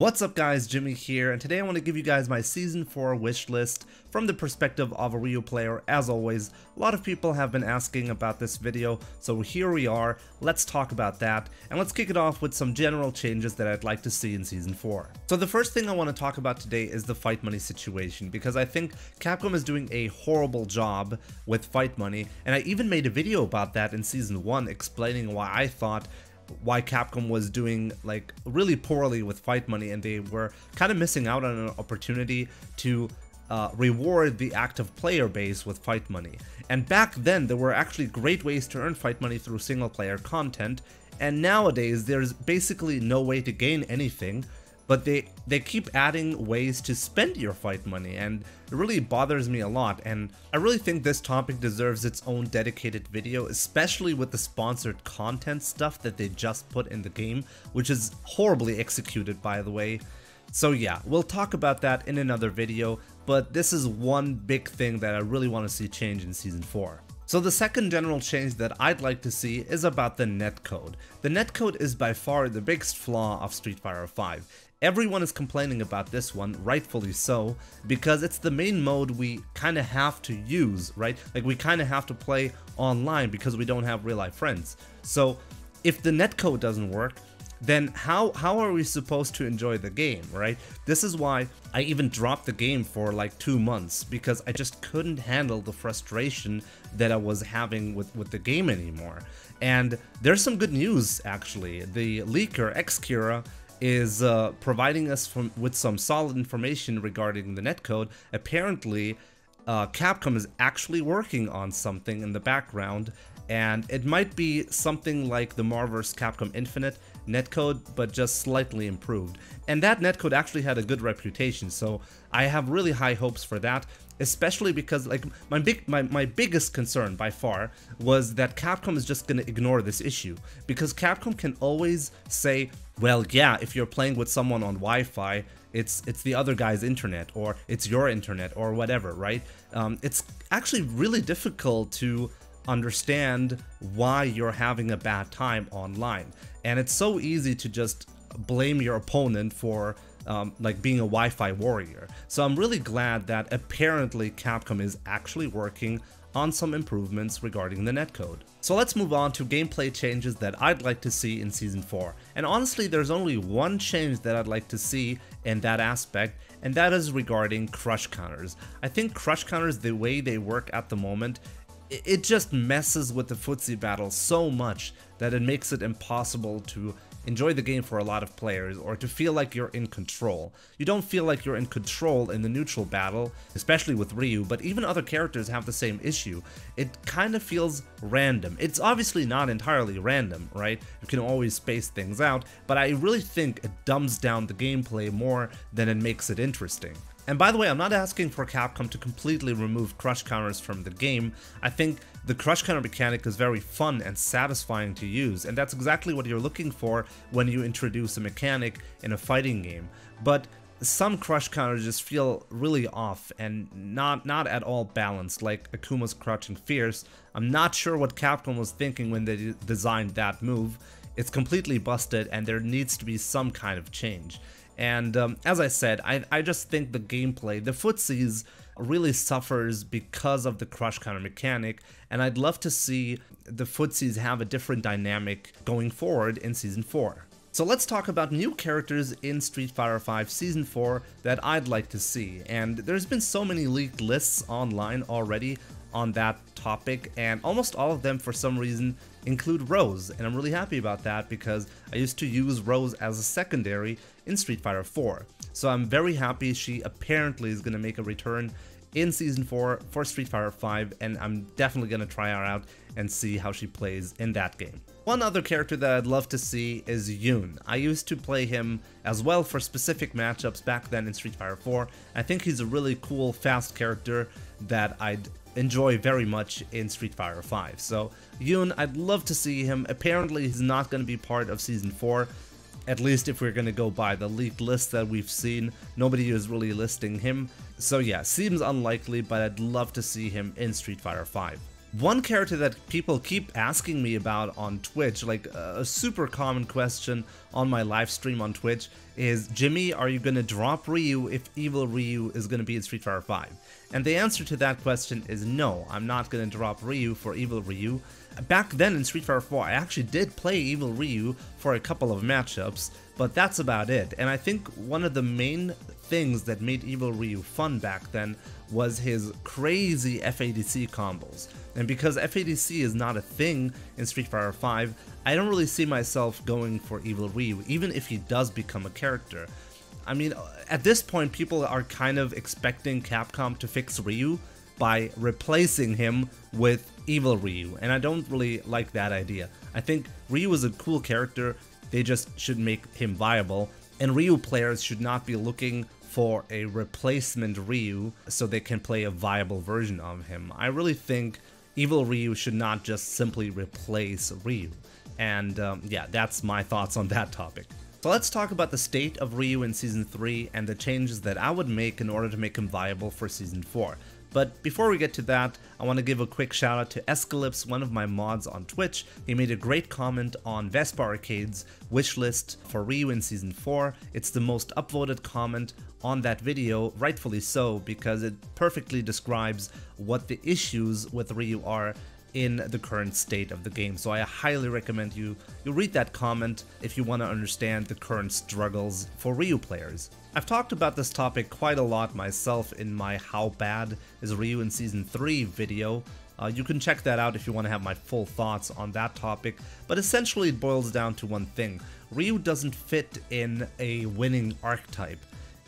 What's up guys, Jimmy here, and today I want to give you guys my Season 4 wish list from the perspective of a Ryu player. As always, a lot of people have been asking about this video, so here we are. Let's talk about that, and let's kick it off with some general changes that I'd like to see in Season 4. So the first thing I want to talk about today is the fight money situation, because I think Capcom is doing a horrible job with fight money, and I even made a video about that in Season 1 explaining why Capcom was doing like really poorly with fight money, and they were kind of missing out on an opportunity to reward the active player base with fight money. And back then there were actually great ways to earn fight money through single player content, and nowadays there's basically no way to gain anything, but they keep adding ways to spend your fight money, and it really bothers me a lot. And I really think this topic deserves its own dedicated video, especially with the sponsored content stuff that they just put in the game, which is horribly executed, by the way. So yeah, we'll talk about that in another video, but this is one big thing that I really want to see change in Season 4. So the second general change that I'd like to see is about the netcode. The netcode is by far the biggest flaw of Street Fighter V. Everyone is complaining about this one, rightfully so, because it's the main mode we kind of have to use, right? Like, we kind of have to play online because we don't have real life friends. So if the netcode doesn't work, then how are we supposed to enjoy the game, right? This is why I even dropped the game for like 2 months, because I just couldn't handle the frustration that I was having with the game anymore. And there's some good news, actually. The leaker, Xkira, is providing us with some solid information regarding the netcode. Apparently, Capcom is actually working on something in the background, and it might be something like the Marvel's Capcom Infinite netcode, but just slightly improved. And that netcode actually had a good reputation, so I have really high hopes for that, especially because like my biggest concern by far was that Capcom is just gonna ignore this issue, because Capcom can always say, well, yeah, if you're playing with someone on Wi-Fi, it's the other guy's internet, or it's your internet, or whatever, right? It's actually really difficult to understand why you're having a bad time online, and it's so easy to just blame your opponent for like being a Wi-Fi warrior. So I'm really glad that apparently Capcom is actually working on some improvements regarding the netcode. So let's move on to gameplay changes that I'd like to see in Season 4. And honestly, there's only one change that I'd like to see in that aspect, and that is regarding crush counters. I think crush counters, the way they work at the moment, it just messes with the footsie battle so much that it makes it impossible to enjoy the game for a lot of players, or to feel like you're in control. You don't feel like you're in control in the neutral battle, especially with Ryu, but even other characters have the same issue. It kind of feels random. It's obviously not entirely random, right? You can always space things out, but I really think it dumbs down the gameplay more than it makes it interesting. And by the way, I'm not asking for Capcom to completely remove crush counters from the game. I think the crush counter mechanic is very fun and satisfying to use, and that's exactly what you're looking for when you introduce a mechanic in a fighting game. But some crush counters just feel really off and not at all balanced, like Akuma's Crouching Fierce. I'm not sure what Capcom was thinking when they designed that move. It's completely busted, and there needs to be some kind of change. And as I said, I just think the gameplay, the footsies, really suffers because of the crush counter mechanic, and I'd love to see the footsies have a different dynamic going forward in Season 4. So let's talk about new characters in Street Fighter V Season 4 that I'd like to see, and there's been so many leaked lists online already on that topic, and almost all of them for some reason include Rose, and I'm really happy about that because I used to use Rose as a secondary in Street Fighter 4. So I'm very happy she apparently is going to make a return in Season 4 for Street Fighter V, and I'm definitely going to try her out and see how she plays in that game. One other character that I'd love to see is Yoon. I used to play him as well for specific matchups back then in Street Fighter 4. I think he's a really cool, fast character that I'd enjoy very much in Street Fighter V. So Yoon, I'd love to see him. Apparently he's not going to be part of Season 4, at least if we're going to go by the leaked list that we've seen. Nobody is really listing him. So yeah, seems unlikely, but I'd love to see him in Street Fighter V. One character that people keep asking me about on Twitch, like a super common question on my live stream on Twitch, is Jimmy, are you going to drop Ryu if Evil Ryu is going to be in Street Fighter V? And the answer to that question is no, I'm not going to drop Ryu for Evil Ryu. Back then in Street Fighter 4, I actually did play Evil Ryu for a couple of matchups, but that's about it. And I think one of the main things that made Evil Ryu fun back then was his crazy FADC combos. And because FADC is not a thing in Street Fighter V, I don't really see myself going for Evil Ryu, even if he does become a character. I mean, at this point, people are kind of expecting Capcom to fix Ryu by replacing him with Evil Ryu, and I don't really like that idea. I think Ryu is a cool character, they just should make him viable, and Ryu players should not be looking for a replacement Ryu so they can play a viable version of him. I really think Evil Ryu should not just simply replace Ryu. And yeah, that's my thoughts on that topic. So let's talk about the state of Ryu in Season 3 and the changes that I would make in order to make him viable for Season 4. But before we get to that, I want to give a quick shout out to Escalypse, one of my mods on Twitch. He made a great comment on Vespa Arcade's wishlist for Ryu in Season 4. It's the most upvoted comment on that video, rightfully so, because it perfectly describes what the issues with Ryu are in the current state of the game. So I highly recommend you read that comment if you want to understand the current struggles for Ryu players. I've talked about this topic quite a lot myself in my How Bad is Ryu in Season 3 video. You can check that out if you want to have my full thoughts on that topic, but essentially it boils down to one thing. Ryu doesn't fit in a winning archetype.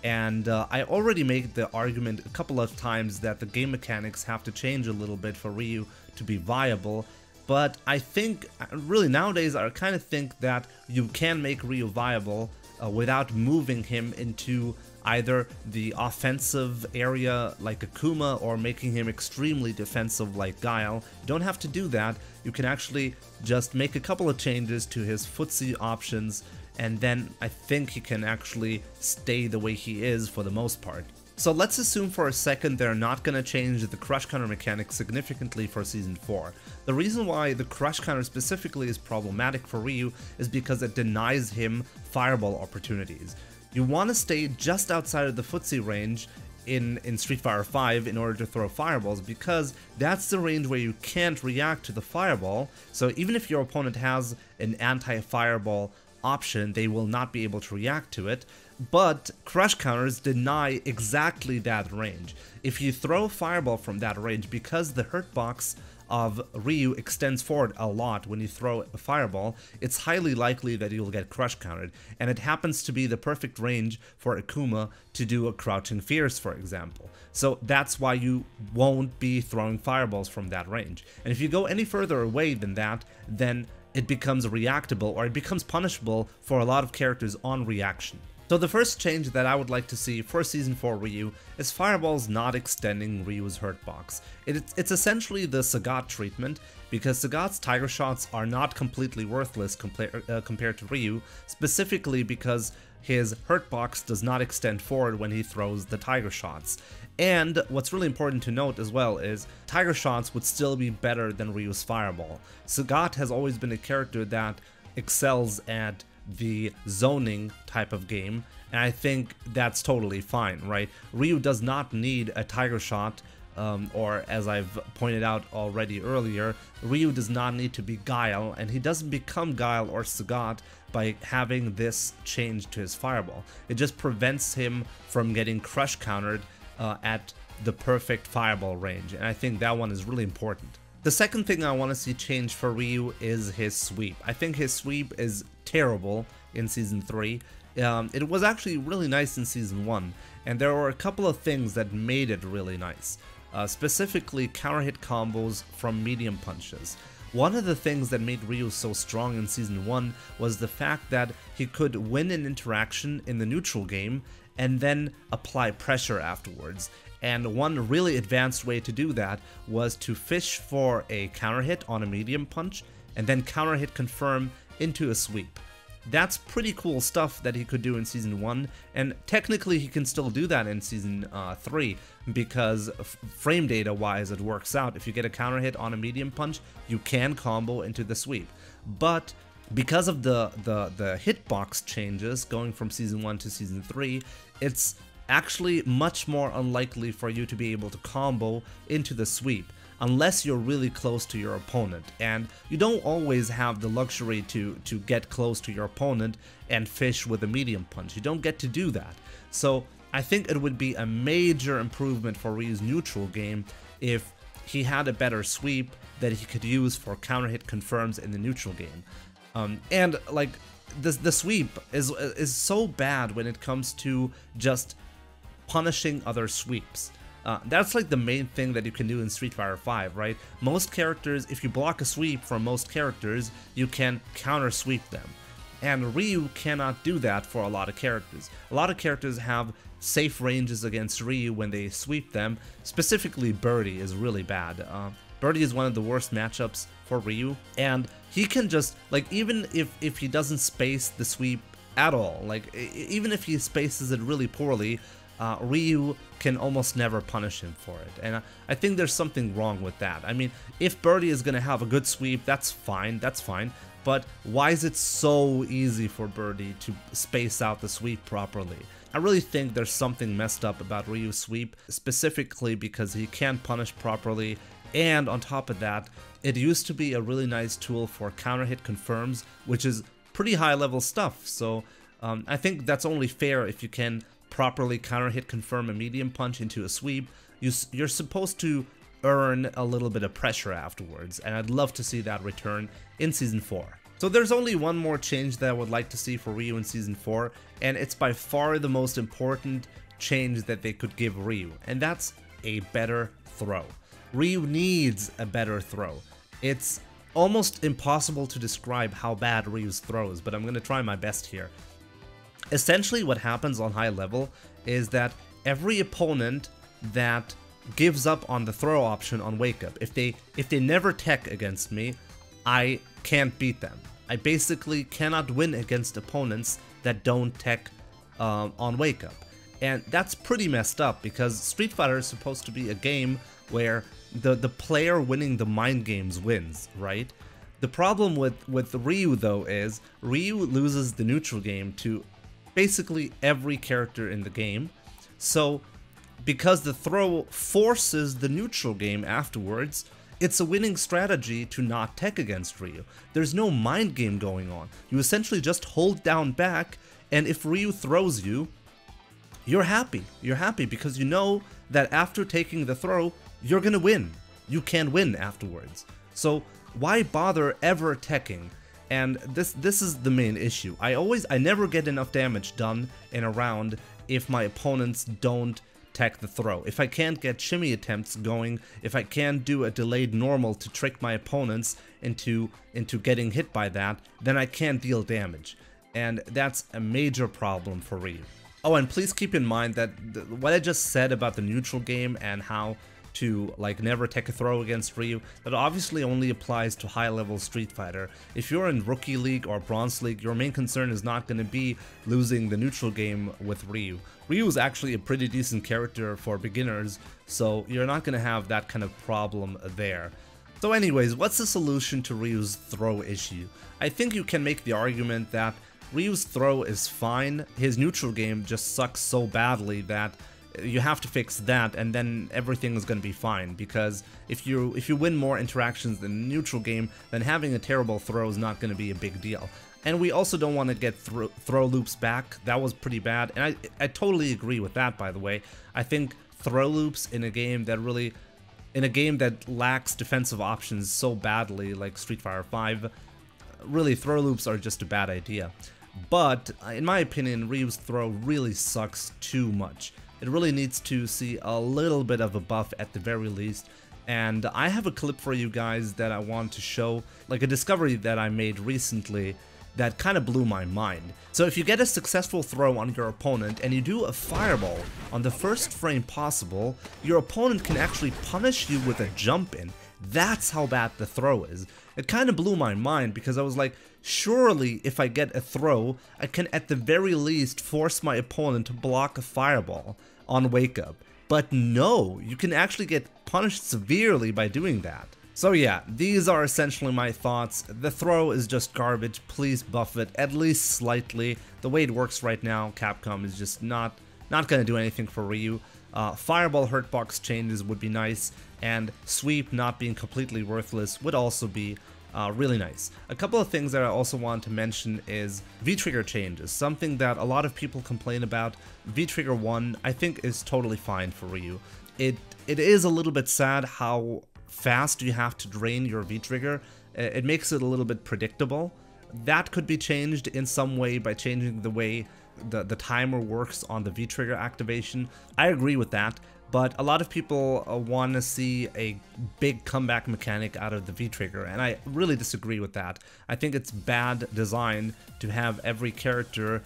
And I already made the argument a couple of times that the game mechanics have to change a little bit for Ryu to be viable, but I think, really nowadays I kind of think that you can make Ryu viable without moving him into either the offensive area like Akuma or making him extremely defensive like Guile. You don't have to do that, you can actually just make a couple of changes to his footsie options, and then I think he can actually stay the way he is for the most part. So let's assume for a second they're not going to change the crush counter mechanic significantly for Season 4. The reason why the crush counter specifically is problematic for Ryu is because it denies him fireball opportunities. You want to stay just outside of the footsie range in Street Fighter V in order to throw fireballs, because that's the range where you can't react to the fireball. So even if your opponent has an anti-fireball option, they will not be able to react to it, but crush counters deny exactly that range. If you throw fireball from that range, because the hurt box of Ryu extends forward a lot when you throw a fireball, it's highly likely that you'll get crush countered, and it happens to be the perfect range for Akuma to do a crouching fierce, for example. So that's why you won't be throwing fireballs from that range. And if you go any further away than that, then it becomes reactable, or it becomes punishable for a lot of characters on reaction. So the first change that I would like to see for Season 4 Ryu is fireballs not extending Ryu's hurt box. It's essentially the Sagat treatment, because Sagat's tiger shots are not completely worthless compared to Ryu, specifically because his hurt box does not extend forward when he throws the tiger shots. And what's really important to note as well is tiger shots would still be better than Ryu's fireball. Sagat has always been a character that excels at the zoning type of game, and I think that's totally fine, right? Ryu does not need a tiger shot, or as I've pointed out already earlier, Ryu does not need to be Guile, and he doesn't become Guile or Sagat by having this change to his fireball. It just prevents him from getting crush countered at the perfect fireball range, and I think that one is really important. The second thing I want to see change for Ryu is his sweep. I think his sweep is terrible in Season 3. It was actually really nice in Season 1, and there were a couple of things that made it really nice. Specifically counter hit combos from medium punches. One of the things that made Ryu so strong in Season 1 was the fact that he could win an interaction in the neutral game and then apply pressure afterwards. And one really advanced way to do that was to fish for a counter hit on a medium punch and then counter hit confirm into a sweep. that's pretty cool stuff that he could do in Season 1, and technically he can still do that in Season 3, because frame data wise it works out. If you get a counter hit on a medium punch, you can combo into the sweep. But because of the hitbox changes going from Season 1 to Season 3, it's actually much more unlikely for you to be able to combo into the sweep unless you're really close to your opponent, and you don't always have the luxury to get close to your opponent and fish with a medium punch. You don't get to do that. So I think it would be a major improvement for Ryu's neutral game if he had a better sweep that he could use for counter hit confirms in the neutral game. And like the sweep is so bad when it comes to just punishing other sweeps. That's like the main thing that you can do in Street Fighter V, right? Most characters, if you block a sweep from most characters, you can counter sweep them. And Ryu cannot do that for a lot of characters. A lot of characters have safe ranges against Ryu when they sweep them. Specifically, Birdie is really bad. Birdie is one of the worst matchups for Ryu, and he can just, like, even if he doesn't space the sweep at all, like, even if he spaces it really poorly, Ryu can almost never punish him for it, and I think there's something wrong with that. I mean, if Birdie is gonna have a good sweep, that's fine, but why is it so easy for Birdie to space out the sweep properly? I really think there's something messed up about Ryu's sweep, specifically because he can't punish properly, and on top of that, it used to be a really nice tool for counter hit confirms, which is pretty high level stuff, so I think that's only fair if you can properly counter hit confirm a medium punch into a sweep. You're supposed to earn a little bit of pressure afterwards, and I'd love to see that return in Season 4. So there's only one more change that I would like to see for Ryu in Season 4, and it's by far the most important change that they could give Ryu, and that's a better throw. Ryu needs a better throw. It's almost impossible to describe how bad Ryu's throw is, but I'm going to try my best here. Essentially what happens on high level is that every opponent that gives up on the throw option on wake up, if they never tech against me, I can't beat them. I basically cannot win against opponents that don't tech on wake up. And that's pretty messed up, because Street Fighter is supposed to be a game where the player winning the mind games wins, right? The problem with Ryu though is Ryu loses the neutral game to basically every character in the game, so because the throw forces the neutral game afterwards, it's a winning strategy to not tech against Ryu. There's no mind game going on. You essentially just hold down back, and if Ryu throws you, you're happy. You're happy because you know that after taking the throw, you're gonna win. You can win afterwards. So why bother ever teching? And this is the main issue. I never get enough damage done in a round if my opponents don't tech the throw. If I can't get shimmy attempts going, if I can't do a delayed normal to trick my opponents into getting hit by that, then I can't deal damage. And that's a major problem for Ryu. Oh, and please keep in mind that what I just said about the neutral game and how to like never tech a throw against Ryu, that obviously only applies to high level Street Fighter. If you're in Rookie League or Bronze League, your main concern is not going to be losing the neutral game with Ryu. Ryu is actually a pretty decent character for beginners, so you're not going to have that kind of problem there. So anyways, what's the solution to Ryu's throw issue? I think you can make the argument that Ryu's throw is fine, his neutral game just sucks so badly that you have to fix that, and then everything is going to be fine, because if you win more interactions than the neutral game, then having a terrible throw is not going to be a big deal. And we also don't want to get throw loops back. That was pretty bad, and I totally agree with that, by the way. I think throw loops in a game that lacks defensive options so badly, like Street Fighter V, really throw loops are just a bad idea. But in my opinion, Ryu's throw really sucks too much. It really needs to see a little bit of a buff at the very least, and I have a clip for you guys that I want to show, like a discovery that I made recently that kind of blew my mind. So if you get a successful throw on your opponent and you do a fireball on the first frame possible, your opponent can actually punish you with a jump in. That's how bad the throw is. It kind of blew my mind because I was like, Surely, if I get a throw, I can at the very least force my opponent to block a fireball on wake up. But no, you can actually get punished severely by doing that. So yeah, these are essentially my thoughts. The throw is just garbage. Please buff it at least slightly. The way it works right now, Capcom is just not gonna do anything for Ryu. Fireball hurtbox changes would be nice, and sweep not being completely worthless would also be really nice. A couple of things that I also want to mention is V-trigger changes, something that a lot of people complain about. V-trigger 1 I think is totally fine for Ryu. It is a little bit sad how fast you have to drain your V-trigger. It makes it a little bit predictable. That could be changed in some way by changing the way the timer works on the V-trigger activation. I agree with that, but a lot of people want to see a big comeback mechanic out of the V-trigger, and I really disagree with that. I think it's bad design to have every character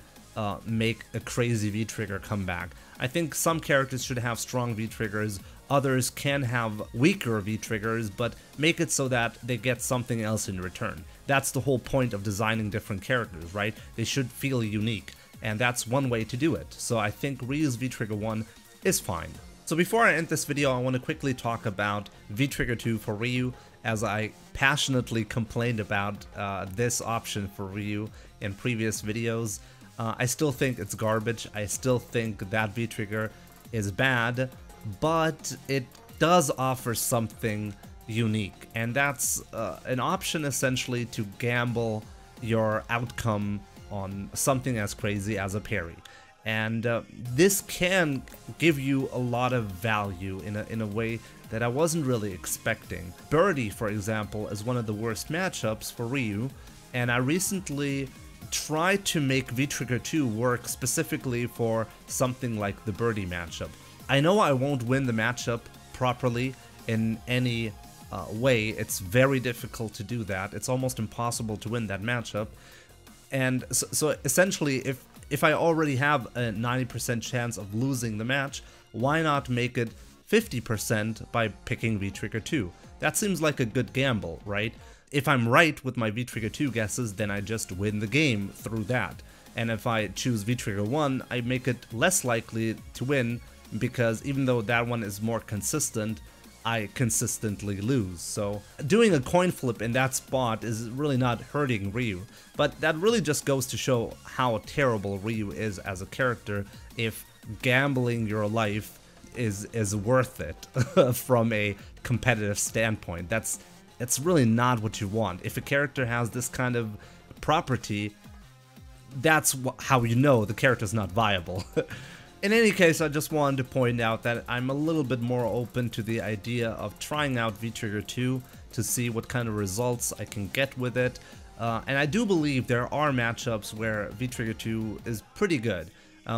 make a crazy V-trigger comeback. I think some characters should have strong V-triggers, others can have weaker V-triggers, but make it so that they get something else in return. That's the whole point of designing different characters, right? They should feel unique, and that's one way to do it. So I think Ryu's V-trigger 1 is fine. So before I end this video, I want to quickly talk about V-trigger 2 for Ryu, as I passionately complained about this option for Ryu in previous videos. I still think it's garbage. I still think that V-trigger is bad, but it does offer something unique, and that's an option essentially to gamble your outcome on something as crazy as a parry. And this can give you a lot of value in a way that I wasn't really expecting. Birdie, for example, is one of the worst matchups for Ryu, and I recently tried to make V-trigger 2 work specifically for something like the Birdie matchup. I know I won't win the matchup properly in any way. It's very difficult to do that. It's almost impossible to win that matchup. And so essentially, if I already have a 90% chance of losing the match, why not make it 50% by picking V-trigger 2? That seems like a good gamble, right? If I'm right with my V-trigger 2 guesses, then I just win the game through that. And if I choose V-trigger 1, I make it less likely to win, because even though that one is more consistent, I consistently lose. So doing a coin flip in that spot is really not hurting Ryu, but that really just goes to show how terrible Ryu is as a character if gambling your life is worth it from a competitive standpoint. That's really not what you want. If a character has this kind of property, that's how you know the character's not viable. In any case, I just wanted to point out that I'm a little bit more open to the idea of trying out V-trigger 2 to see what kind of results I can get with it. And I do believe there are matchups where V-trigger 2 is pretty good.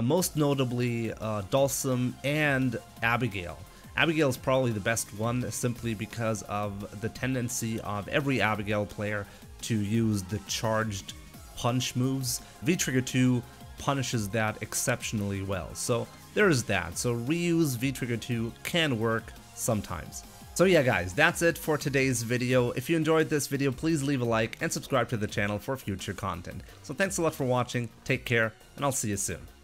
Most notably Dhalsim and Abigail. Abigail is probably the best one simply because of the tendency of every Abigail player to use the charged punch moves. V-trigger 2 punishes that exceptionally well, so there's that. So Ryu's V-trigger 2 can work sometimes. So yeah guys, that's it for today's video. If you enjoyed this video, please leave a like and subscribe to the channel for future content. So thanks a lot for watching, take care, and I'll see you soon.